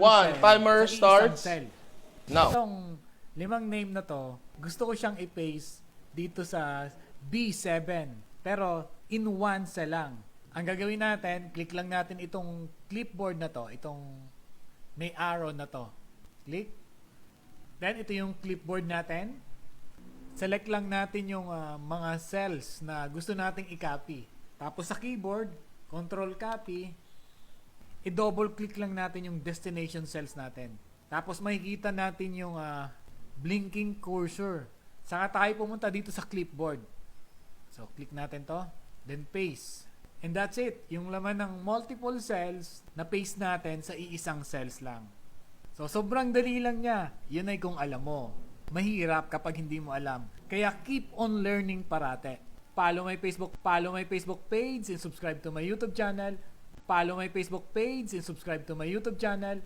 One, cell timer sa isang starts cell. now. Itong 5 name na to, gusto ko siyang i-paste dito sa B7. Pero in one cell lang. Ang gagawin natin, click lang natin itong clipboard na to, itong may arrow na to. Click. Then ito yung clipboard natin. Select lang natin yung mga cells na gusto nating i-copy. Tapos sa keyboard, control copy, i-double click lang natin yung destination cells natin. Tapos makikita natin yung blinking cursor. Saka tayo pumunta dito sa clipboard. So, click natin to. Then paste. And that's it. Yung laman ng multiple cells na paste natin sa iisang cells lang. So, sobrang dali lang niya. Yun ay kung alam mo. Mahirap kapag hindi mo alam. Kaya keep on learning parate. Follow my Facebook page and subscribe to my YouTube channel. Follow my Facebook page and subscribe to my YouTube channel.